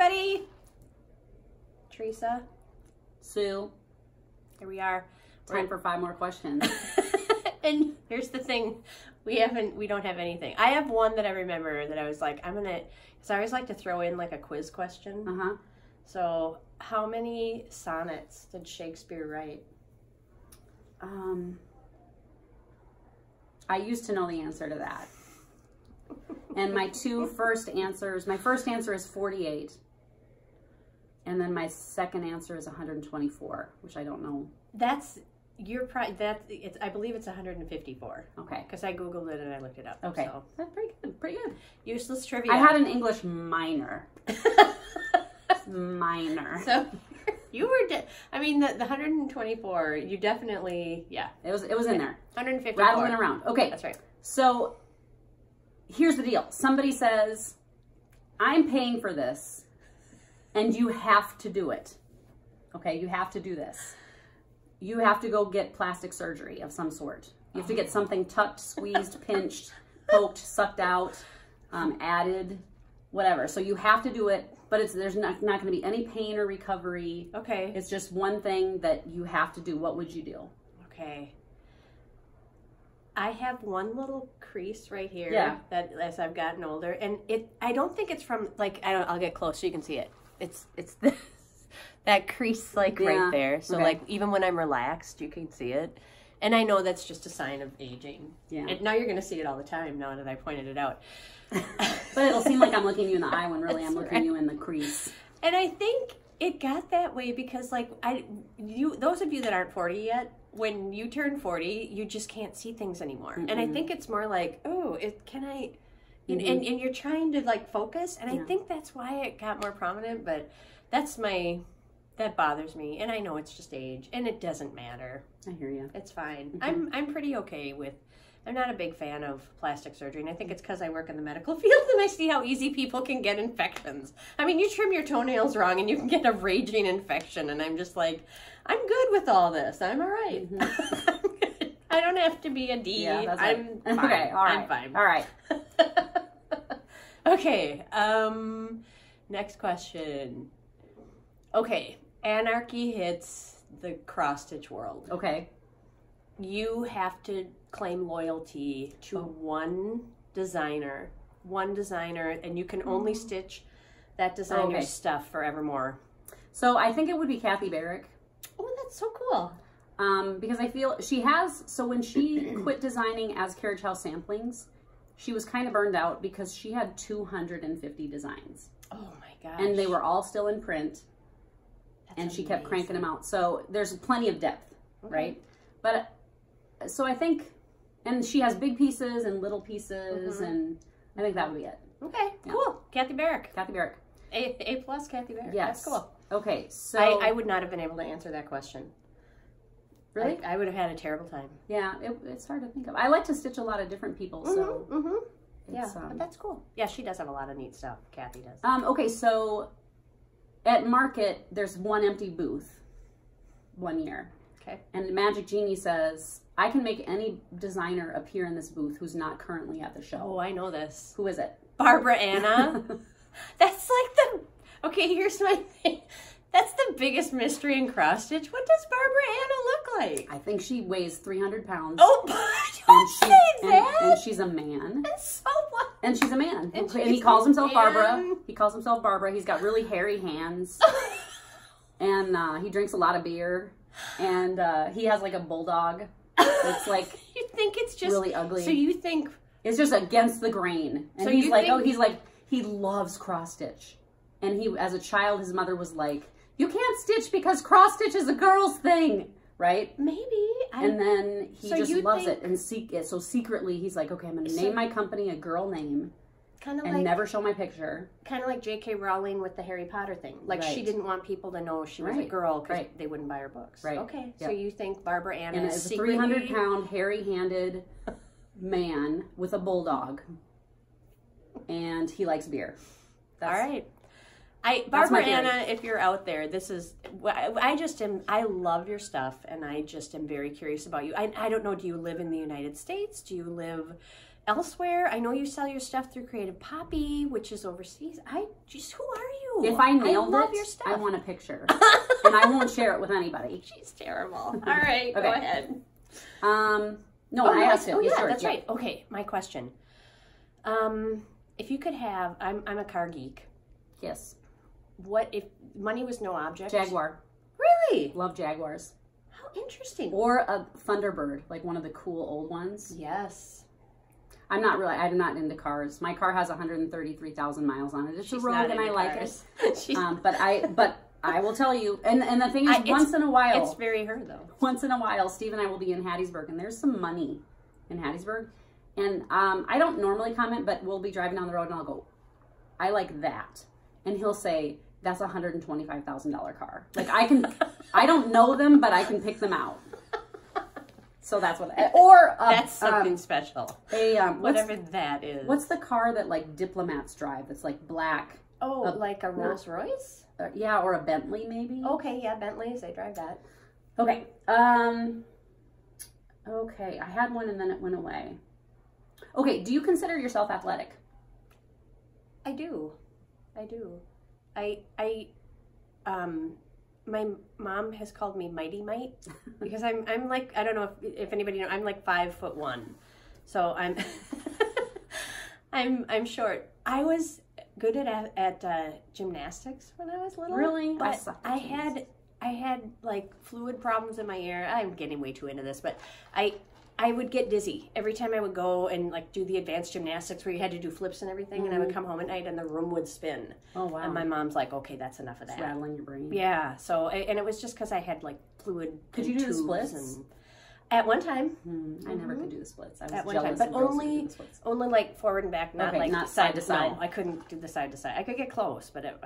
everybody. Theresa. Sue. Here we are. Time for 5 more questions. And here's the thing. We don't have anything. I have one that I remember that I was like, because I always like to throw in like a quiz question. Uh-huh. So, how many sonnets did Shakespeare write? I used to know the answer to that. And my first answer is 48. And then my second answer is 124, which I don't know. I believe it's 154. Okay. Because I Googled it and I looked it up. Okay. So. That's pretty good. Useless trivia. I had an English minor. Minor. So you were, the 124, you definitely, yeah. It was in there. 154. Rattling around. Okay. That's right. So here's the deal. Somebody says, I'm paying for this and you have to do it. Okay, you have to do this. You have to go get plastic surgery of some sort. You have to get something tucked, squeezed, pinched, poked, sucked out, added, whatever. So you have to do it, but there's not going to be any pain or recovery. Okay. It's just one thing that you have to do. What would you do? Okay. I have one little crease right here. Yeah. That as I've gotten older, and I don't think it's from I'll get close so you can see it. It's this, that crease right there. So okay. even when I'm relaxed, you can see it. And I know that's just a sign of aging. Yeah. And now you're going to see it all the time now that I pointed it out. But it'll seem like I'm looking you in the eye when really I'm looking you in the crease. And I think it got that way because those of you that aren't 40 yet, when you turn 40, you just can't see things anymore. Mm-mm. And I think it's more like, and you're trying to focus. And I think that's why it got more prominent, but that bothers me. And I know it's just age and it doesn't matter. I hear you. It's fine. Mm-hmm. I'm pretty okay with, I'm not a big fan of plastic surgery. And I think it's because I work in the medical field and I see how easy people can get infections. I mean, you trim your toenails wrong and you can get a raging infection. And I'm just like, I'm good with all this. I'm all right. Mm-hmm. I'm good. I don't have to be a D. Yeah, that's I'm right. fine. Okay, all right. I'm fine. All right. Okay. Next question. Okay. Anarchy hits the cross-stitch world. Okay. You have to claim loyalty to one designer, and you can only stitch that designer's stuff forevermore. So I think it would be Cathy Garrick. Oh, that's so cool. Because I feel she has, so when she quit designing as Carriage House Samplings, she was kind of burned out because she had 250 designs. Oh my gosh. And they were all still in print. That's and she amazing. kept cranking them out. So there's plenty of depth, right? But so I think, and she has big pieces and little pieces, and I think that would be it. Okay, cool. Cathy Garrick. Cathy Garrick. A plus Cathy Garrick. Yes. That's cool. Okay, so. I would not have been able to answer that question. Really? I would have had a terrible time. Yeah, it's hard to think of. I like to stitch a lot of different people, so. Yeah, but that's cool. Yeah, she does have a lot of neat stuff. Cathy does. Okay, so at Market, there's one empty booth 1 year. Okay. And the Magic Genie says, I can make any designer appear in this booth who's not currently at the show. Oh, I know this. Who is it? Barbara Anna. That's okay, here's my thing. That's the biggest mystery in cross stitch. What does Barbara Anna look like? I think she weighs 300 pounds. Oh, don't say that. And she's a man. That's so what? And she's a man. And he calls himself Barbara. He calls himself Barbara. He's got really hairy hands. And he drinks a lot of beer. And he has like a bulldog. It's like you think it's just really ugly. So you think it's just against the grain. And so he's like, he loves cross stitch. And he, as a child, his mother was like, you can't stitch because cross stitch is a girl's thing, right? Maybe. And then he just loves it. And so secretly, he's like, okay, I'm going to name my company a girl name. And never show my picture. Kind of like J.K. Rowling with the Harry Potter thing. Like she didn't want people to know she was a girl because they wouldn't buy her books. Right. Okay. Yep. So you think Barbara Anna is a 300-pound, hairy-handed man with a bulldog. And he likes beer. All right. Barbara Anna, if you're out there, I love your stuff and I just am very curious about you. I don't know, do you live in the United States? Do you live elsewhere. I know you sell your stuff through Creative Poppy, which is overseas. Who are you? If I nailed love it, your stuff. I want a picture. And I won't share it with anybody. She's terrible. All right, go ahead. No, I asked it. Oh, yeah, sure. that's right. Okay, my question. If you could have, I'm a car geek. Yes. What if money was no object? Jaguar. Really? Love Jaguars. How interesting. Or a Thunderbird, like one of the cool old ones. Yes. I'm not into cars. My car has 133,000 miles on it. It's a Rogue and I like it. But I will tell you, and the thing is, once in a while. It's very her though. Once in a while, Steve and I will be in Hattiesburg, and there's some money in Hattiesburg. And I don't normally comment, but we'll be driving down the road and I'll go, I like that. And he'll say, that's a $125,000 car. Like I don't know them, but I can pick them out. So that's what, that's something special. Whatever that is. What's the car that like diplomats drive? That's like black. Oh, like a Rolls Royce? Yeah, or a Bentley maybe. Okay, yeah, Bentleys. They drive that. Okay. Okay, I had one and then it went away. Okay, do you consider yourself athletic? I do. My mom has called me Mighty Mite because I'm like, I don't know if anybody knows, I'm like 5'1", so I'm I'm short. I was good at gymnastics when I was little. Really? But I had like fluid problems in my ear. I'm getting way too into this, but I would get dizzy every time I would go and like do the advanced gymnastics where you had to do flips and everything, and I would come home at night and the room would spin. Oh wow! And my mom's like, "Okay, that's enough of that." It's rattling your brain. Yeah. So and it was just because I had like fluid. Could you do the splits? And, at one time, I never could do the splits. I was at one jealous time, but only like forward and back, not like not side to side. No, I couldn't do the side to side. I could get close, but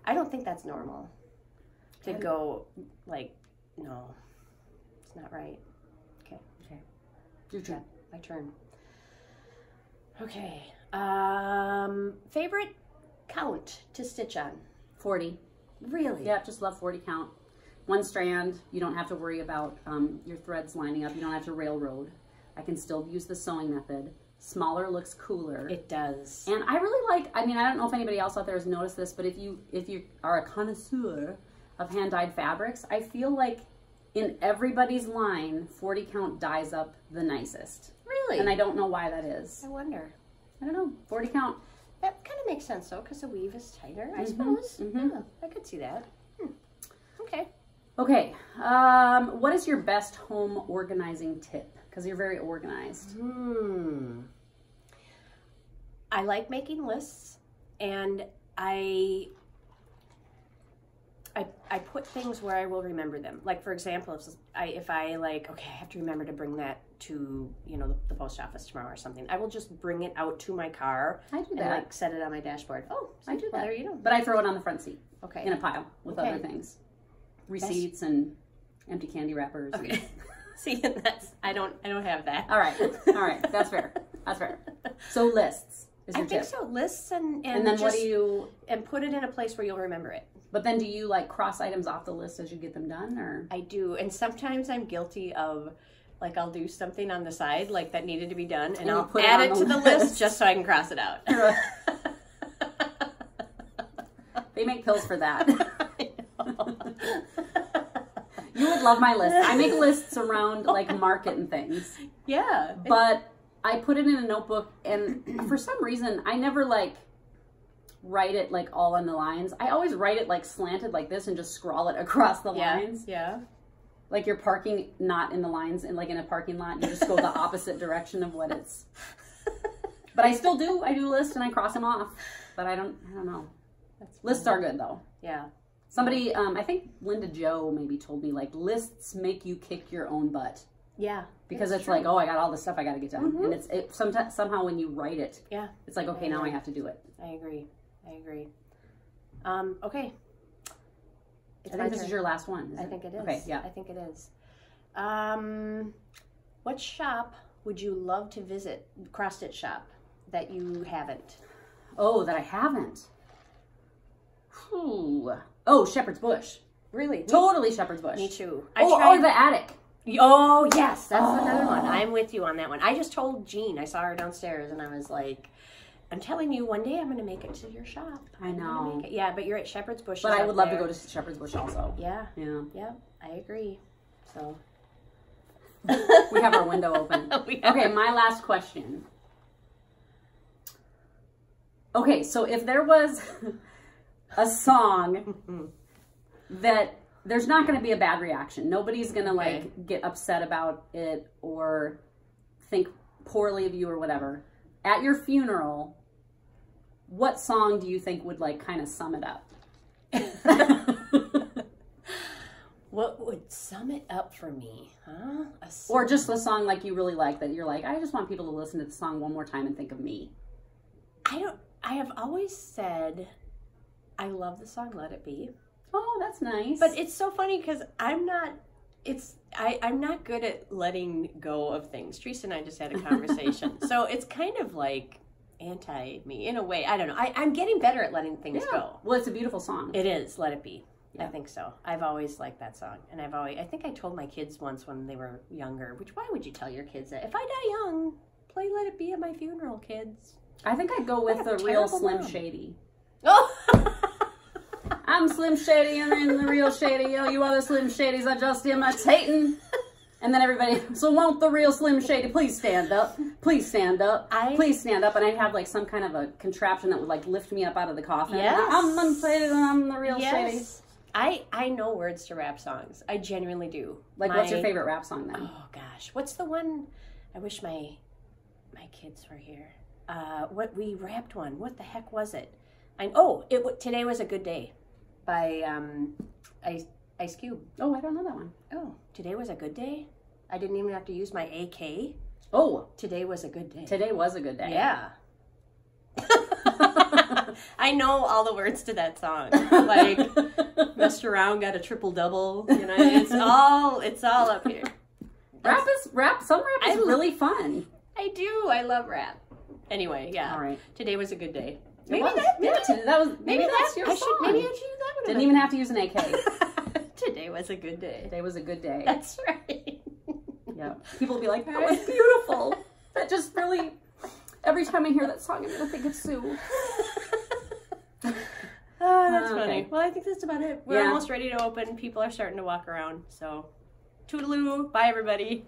I don't think that's normal to go like no, it's not right. Your turn. My turn. Okay. Favorite count to stitch on? 40. Really? Yeah, just love 40 count. One strand. You don't have to worry about your threads lining up. You don't have to railroad. I can still use the sewing method. Smaller looks cooler. It does. And I really like, I mean, I don't know if anybody else out there has noticed this, but if you are a connoisseur of hand-dyed fabrics, I feel like in everybody's line, 40 count dyes up the nicest. Really? And I don't know why that is. I wonder. I don't know. 40 count. That kind of makes sense though, because the weave is tighter, I suppose. Yeah, I could see that. Okay. Okay. What is your best home organizing tip? Because you're very organized. I like making lists, and I put things where I will remember them. Like, for example, if I like, okay, I have to remember to bring that to, you know, the post office tomorrow or something, I will just bring it out to my car. I do that. And like set it on my dashboard. Oh, I do that. Well, there you go. But I throw it on the front seat. Okay. In a pile with other things. Receipts and empty candy wrappers. Okay. See, I don't have that. All right. That's fair. So lists is your tip. I think so. Lists and then just, what do you... And put it in a place where you'll remember it. But then do you like cross items off the list as you get them done, or? I do. And sometimes I'm guilty of, like, I'll do something on the side, like, that needed to be done, and I'll add it to the list just so I can cross it out. They make pills for that. You would love my list. I make lists around, like, market and things. Yeah. But I put it in a notebook, and for some reason, I never, like, write it, like, all on the lines. I always write it, like, slanted like this and just scrawl it across the lines. Yeah. Like you're parking not in the lines, and like in a parking lot, you just go the opposite direction of what it's. But I still do. I do lists and I cross them off. But I don't know. Lists are good though. Yeah. Somebody, I think Linda Jo maybe told me, like, lists make you kick your own butt. Yeah. Because it's true. Like, oh, I got all this stuff I got to get done. And it's sometimes somehow when you write it, it's like, okay, now I have to do it. I agree. Okay. I think this is your last one. I think it is. Okay, yeah. I think it is. What shop would you love to visit, cross-stitch shop, that you haven't? Oh, that I haven't? Ooh. Oh, Shepherd's Bush. Really? Totally Shepherd's Bush. Me too. Or the attic. Oh, yes, that's another one. I'm with you on that one. I just told Jean, I saw her downstairs, and I was like, I'm telling you, one day I'm going to make it to your shop. I know. Yeah, but you're at Shepherd's Bush. But I would love to go to Shepherd's Bush also. Yeah. Yeah. Yeah, I agree. So. We have our window open. Okay, my last question. Okay, so if there was a song that there's not going to be a bad reaction. Nobody's going to like get upset about it or think poorly of you or whatever. At your funeral, what song do you think would like kind of sum it up? What would sum it up for me? Huh? Or just a song like you really like that you're like, I just want people to listen to the song one more time and think of me. I have always said I love the song Let It Be. Oh, that's nice. But it's so funny because I'm not good at letting go of things. Theresa and I just had a conversation. So it's kind of like anti-me in a way. I don't know. I'm getting better at letting things go. Well, it's a beautiful song. It is. Let It Be. Yeah. I think so. I've always liked that song. And I think I told my kids once when they were younger, why would you tell your kids that? If I die young, play Let It Be at my funeral, kids. I think I'd go with the real Slim Shady. Oh! I'm Slim Shady and then the real Shady. Oh, you other Slim Shadys are just imitating. And then everybody, so won't the real Slim Shady please stand up? Please stand up. Please stand up. And I'd have like some kind of a contraption that would like lift me up out of the coffin. Yes. I'm Slim Shady and I'm the real Shady. I know words to rap songs. I genuinely do. Like, what's your favorite rap song then? Oh gosh, what's the one? I wish my kids were here. What we rapped one? What the heck was it? Today Was a Good Day, by Ice Cube. Oh, I don't know that one. Oh, Today Was a Good Day. I didn't even have to use my AK. Oh, Today Was a Good Day. Today Was a Good Day. Yeah. I know all the words to that song. Like, messed around, got a triple double. You know, it's all up here. Some rap is really fun. I do. I love rap. Anyway, yeah. All right. Today was a good day. Maybe that's your song. Maybe I should use that one. Didn't even have to use an AK. Today was a good day. Today was a good day. That's right. Yeah. People will be like, that was beautiful. That just really, every time I hear that song, I'm going to think of Sue. Oh, that's funny. Well, I think that's about it. We're almost ready to open. People are starting to walk around. So, toodaloo. Bye, everybody.